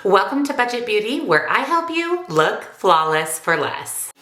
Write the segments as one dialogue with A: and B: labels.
A: Welcome to Budget Beauty, where I help you look flawless for less.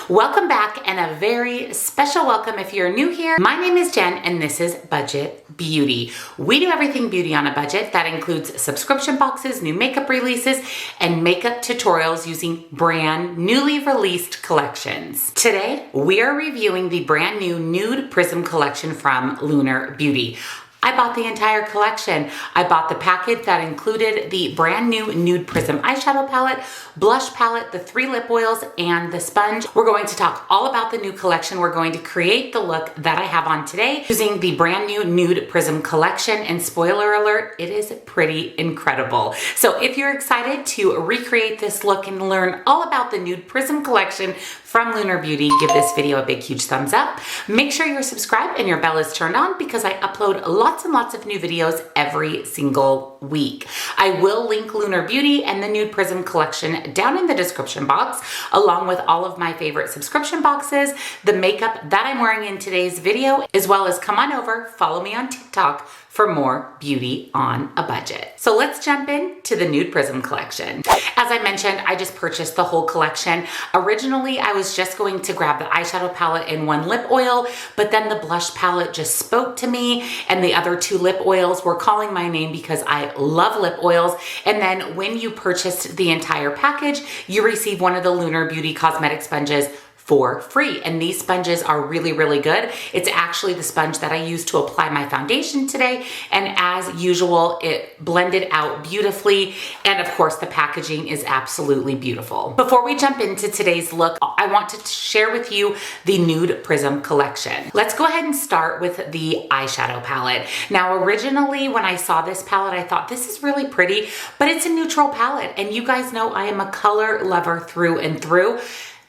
A: Welcome back, and a very special welcome if you're new here. My name is Jen and this is Budget Beauty. We do everything beauty on a budget. That includes subscription boxes, new makeup releases, and makeup tutorials using brand newly released collections. Today, we are reviewing the brand new Nude Prism collection from Lunar Beauty. I bought the entire collection. I bought the package that included the brand new Nude Prism eyeshadow palette, blush palette, the 3 lip oils, and the sponge. We're going to talk all about the new collection. We're going to create the look that I have on today using the brand new Nude Prism collection. And spoiler alert, it is pretty incredible. So if you're excited to recreate this look and learn all about the Nude Prism collection from Lunar Beauty, give this video a big, huge thumbs up. Make sure you're subscribed and your bell is turned on because I upload lots and lots of new videos every single week. I will link Lunar Beauty and the Nude Prism collection down in the description box, along with all of my favorite subscription boxes, the makeup that I'm wearing in today's video, as well as come on over, follow me on TikTok for more beauty on a budget. So let's jump into the Nude Prism collection. As I mentioned, I just purchased the whole collection. Originally, I was just going to grab the eyeshadow palette and 1 lip oil, but then the blush palette just spoke to me and the other 2 lip oils were calling my name because I love lip oils. And then when you purchased the entire package, you receive one of the Lunar Beauty cosmetic sponges for free. And these sponges are really, really good. It's actually the sponge that I used to apply my foundation today. And as usual, it blended out beautifully. And of course, the packaging is absolutely beautiful. Before we jump into today's look, I want to share with you the Nude Prism collection. Let's go ahead and start with the eyeshadow palette. Now, originally, when I saw this palette, I thought this is really pretty, but it's a neutral palette. And you guys know I am a color lover through and through.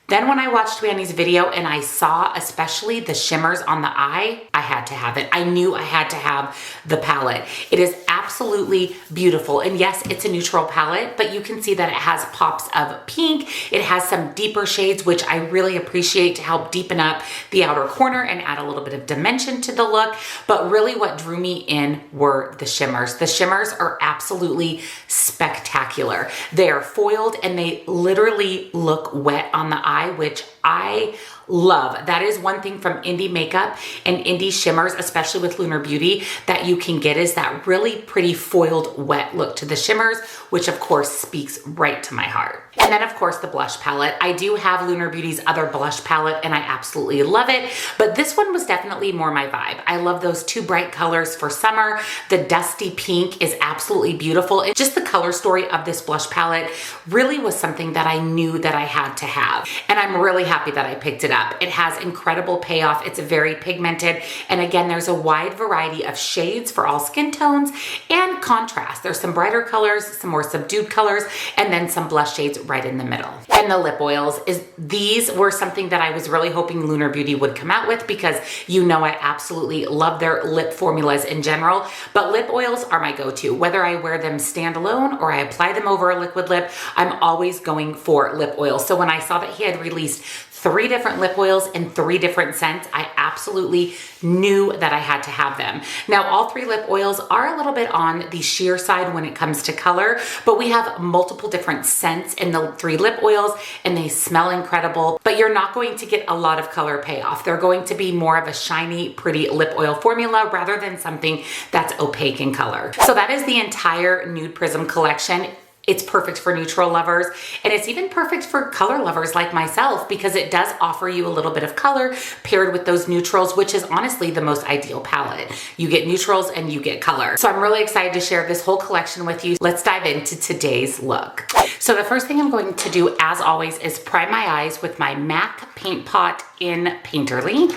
A: Then when I watched Manny's video and I saw especially the shimmers on the eye, I had to have it. I knew I had to have the palette. It is absolutely beautiful. And yes, it's a neutral palette, but you can see that it has pops of pink. It has some deeper shades, which I really appreciate to help deepen up the outer corner and add a little bit of dimension to the look. But really what drew me in were the shimmers. The shimmers are absolutely spectacular. They are foiled and they literally look wet on the eye, which I love. That is one thing from indie makeup and indie shimmers, especially with Lunar Beauty, that you can get is that really pretty foiled wet look to the shimmers, which of course speaks right to my heart. And then of course the blush palette. I do have Lunar Beauty's other blush palette and I absolutely love it, but this one was definitely more my vibe. I love those 2 bright colors for summer. The dusty pink is absolutely beautiful. It's just the color story of this blush palette really was something that I knew that I had to have. And I'm really happy that I picked it up. It has incredible payoff. It's very pigmented. And again, there's a wide variety of shades for all skin tones and contrast. There's some brighter colors, some more subdued colors, and then some blush shades right in the middle. And the lip oils, these were something that I was really hoping Lunar Beauty would come out with because you know I absolutely love their lip formulas in general, but lip oils are my go-to. Whether I wear them standalone or I apply them over a liquid lip, I'm always going for lip oil. So when I saw that he had released 3 different lip oils in 3 different scents, I absolutely knew that I had to have them. Now, all 3 lip oils are a little bit on the sheer side when it comes to color, but we have multiple different scents in the 3 lip oils and they smell incredible, but you're not going to get a lot of color payoff. They're going to be more of a shiny, pretty lip oil formula rather than something that's opaque in color. So that is the entire Nude Prism collection. It's perfect for neutral lovers, and it's even perfect for color lovers like myself because it does offer you a little bit of color paired with those neutrals, which is honestly the most ideal palette. You get neutrals and you get color. So I'm really excited to share this whole collection with you. Let's dive into today's look. So the first thing I'm going to do, as always, is prime my eyes with my MAC Paint Pot in Painterly.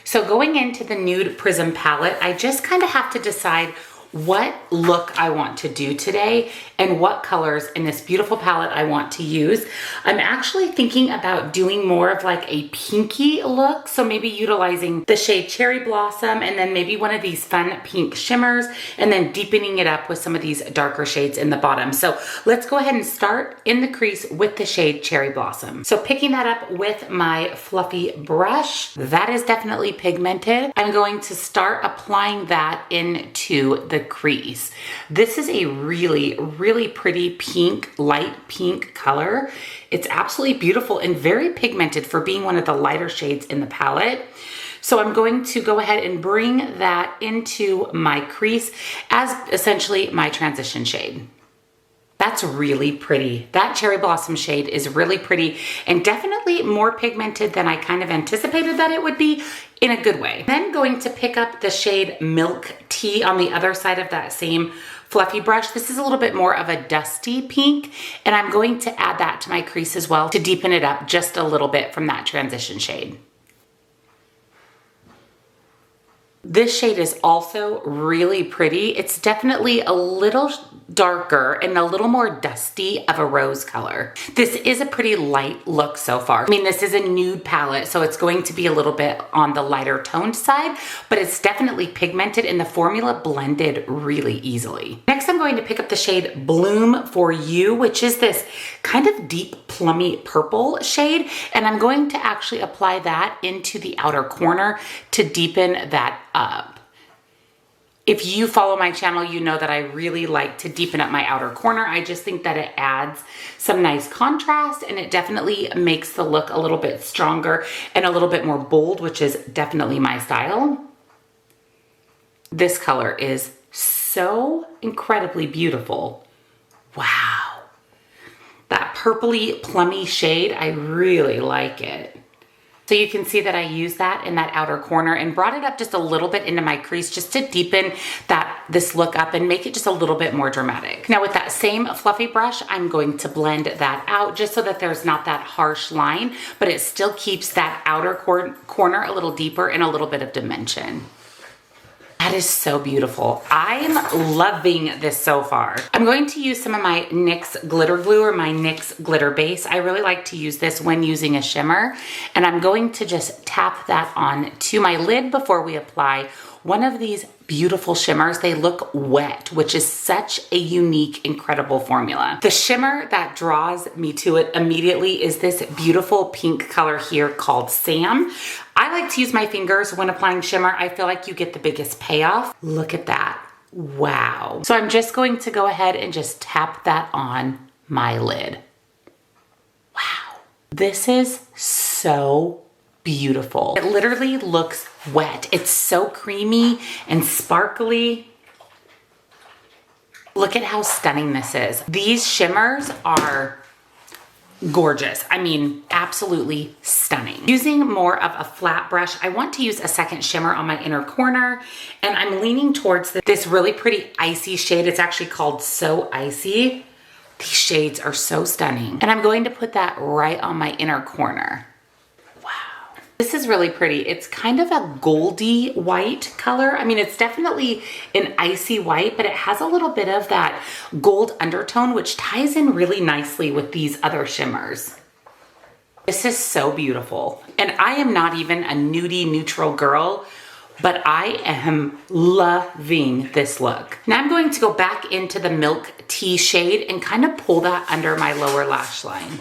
A: So going into the Nude Prism palette, I just kind of have to decide what look I want to do today and what colors in this beautiful palette I want to use. I'm actually thinking about doing more of like a pinky look. So maybe utilizing the shade Cherry Blossom and then maybe one of these fun pink shimmers and then deepening it up with some of these darker shades in the bottom. So let's go ahead and start in the crease with the shade Cherry Blossom. So picking that up with my fluffy brush, that is definitely pigmented. I'm going to start applying that into the crease. This is a really pretty pink, light pink color. It's absolutely beautiful and very pigmented for being one of the lighter shades in the palette. So I'm going to go ahead and bring that into my crease as essentially my transition shade. That's really pretty. That Cherry Blossom shade is really pretty and definitely more pigmented than I kind of anticipated that it would be, in a good way. Then going to pick up the shade Milk Tea on the other side of that same fluffy brush. This is a little bit more of a dusty pink, and I'm going to add that to my crease as well to deepen it up just a little bit from that transition shade. This shade is also really pretty. It's definitely a little darker and a little more dusty of a rose color. This is a pretty light look so far. I mean, this is a nude palette, so it's going to be a little bit on the lighter toned side, but it's definitely pigmented and the formula blended really easily. Next, I'm going to pick up the shade Bloom for You, which is this kind of deep plummy purple shade, and I'm going to actually apply that into the outer corner to deepen that up. If you follow my channel, you know that I really like to deepen up my outer corner. I just think that it adds some nice contrast and it definitely makes the look a little bit stronger and a little bit more bold, which is definitely my style. This color is so incredibly beautiful. Wow. That purpley plummy shade, I really like it. So you can see that I used that in that outer corner and brought it up just a little bit into my crease just to deepen this look up and make it just a little bit more dramatic. Now with that same fluffy brush, I'm going to blend that out just so that there's not that harsh line, but it still keeps that outer corner a little deeper and a little bit of dimension. That is so beautiful. I'm loving this so far. I'm going to use some of my NYX glitter glue or my NYX glitter base. I really like to use this when using a shimmer, and I'm going to just tap that on to my lid before we apply one of these beautiful shimmers. They look wet, which is such a unique, incredible formula. The shimmer that draws me to it immediately is this beautiful pink color here called Sam. I like to use my fingers when applying shimmer. I feel like you get the biggest payoff. Look at that. Wow. So I'm just going to go ahead and just tap that on my lid. Wow. This is so beautiful. It literally looks wet. It's so creamy and sparkly. Look at how stunning this is. These shimmers are gorgeous. I mean, absolutely stunning. Using more of a flat brush, I want to use a second shimmer on my inner corner, and I'm leaning towards this really pretty icy shade. It's actually called So Icy. These shades are so stunning. And I'm going to put that right on my inner corner. This is really pretty. It's kind of a goldy white color. I mean, it's definitely an icy white, but it has a little bit of that gold undertone, which ties in really nicely with these other shimmers. This is so beautiful. And I am not even a nudie neutral girl, but I am loving this look. Now I'm going to go back into the Milk Tea shade and kind of pull that under my lower lash line.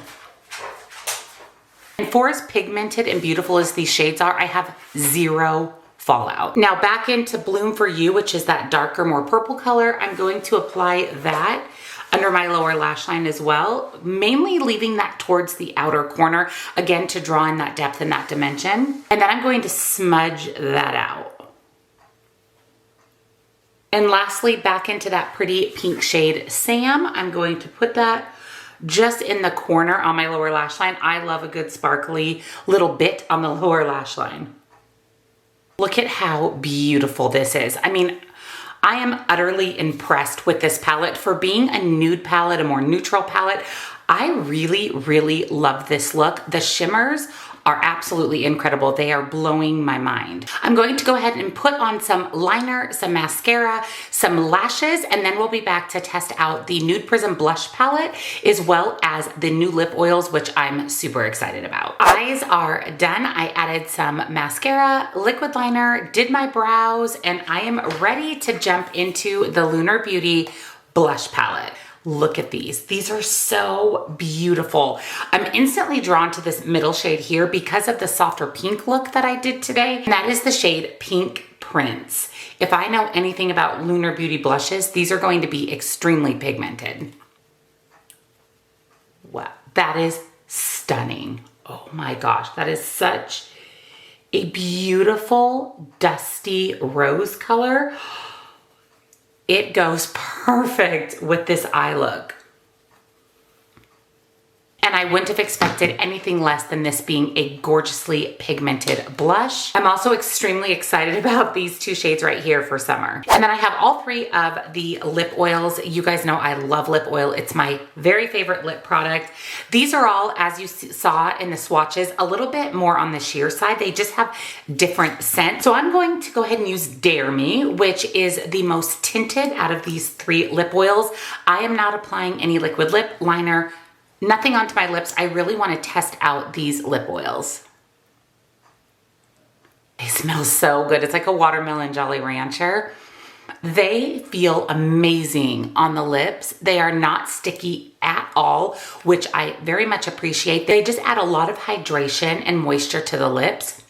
A: And for as pigmented and beautiful as these shades are, I have zero fallout. Now back into Bloom for You, which is that darker, more purple color. I'm going to apply that under my lower lash line as well, mainly leaving that towards the outer corner, again, to draw in that depth and that dimension. And then I'm going to smudge that out. And lastly, back into that pretty pink shade Sam, I'm going to put that just in the corner on my lower lash line. I love a good sparkly little bit on the lower lash line. Look at how beautiful this is. I mean, I am utterly impressed with this palette. For being a nude palette, a more neutral palette, I really love this look. The shimmers are absolutely incredible. They are blowing my mind. I'm going to go ahead and put on some liner, some mascara, some lashes, and then we'll be back to test out the Nude Prism blush palette as well as the new lip oils, which I'm super excited about. Eyes are done. I added some mascara, liquid liner, did my brows, and I am ready to jump into the Lunar Beauty blush palette. Look at these. These are so beautiful. I'm instantly drawn to this middle shade here because of the softer pink look that I did today. And that is the shade Pink Prince. If I know anything about Lunar Beauty blushes, these are going to be extremely pigmented. Wow, that is stunning. Oh my gosh, that is such a beautiful dusty rose color. It goes perfect with this eye look. And I wouldn't have expected anything less than this being a gorgeously pigmented blush. I'm also extremely excited about these two shades right here for summer. And then I have all three of the lip oils. You guys know I love lip oil. It's my very favorite lip product. These are all, as you saw in the swatches, a little bit more on the sheer side. They just have different scents. So I'm going to go ahead and use Dare Me, which is the most tinted out of these three lip oils. I am not applying any liquid lip liner, nothing onto my lips. I really want to test out these lip oils. They smell so good. It's like a watermelon Jolly Rancher. They feel amazing on the lips. They are not sticky at all, which I very much appreciate. They just add a lot of hydration and moisture to the lips.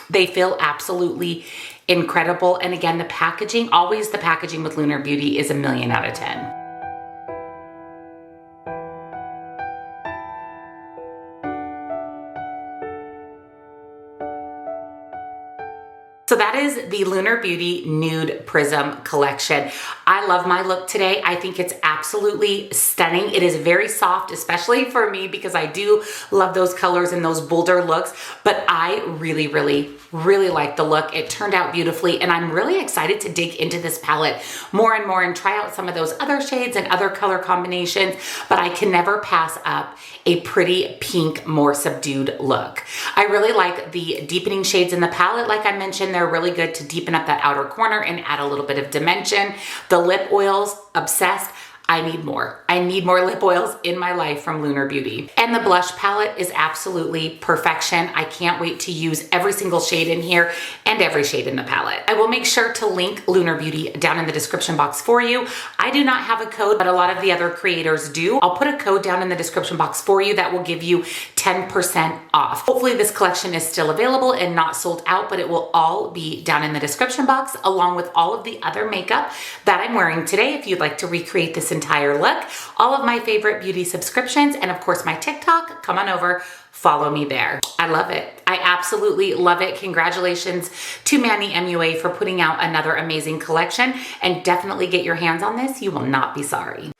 A: They feel absolutely incredible. And again, the packaging, always the packaging with Lunar Beauty is a 1,000,000 out of 10. So that is the Lunar Beauty Nude Prism collection. I love my look today. I think it's absolutely stunning. It is very soft, especially for me because I do love those colors and those bolder looks, but I really like the look. It turned out beautifully and I'm really excited to dig into this palette more and more and try out some of those other shades and other color combinations, but I can never pass up a pretty pink, more subdued look. I really like the deepening shades in the palette. Like I mentioned, they're really good to deepen up that outer corner and add a little bit of dimension. The lip oils, obsessed. I need more. I need more lip oils in my life from Lunar Beauty. And the blush palette is absolutely perfection. I can't wait to use every single shade in here and every shade in the palette. I will make sure to link Lunar Beauty down in the description box for you. I do not have a code, but a lot of the other creators do. I'll put a code down in the description box for you that will give you 10% off. Hopefully this collection is still available and not sold out, but it will all be down in the description box along with all of the other makeup that I'm wearing today if you'd like to recreate this entire look, all of my favorite beauty subscriptions, and of course my TikTok. Come on over, follow me there. I love it. I absolutely love it. Congratulations to Manny MUA for putting out another amazing collection, and definitely get your hands on this. You will not be sorry.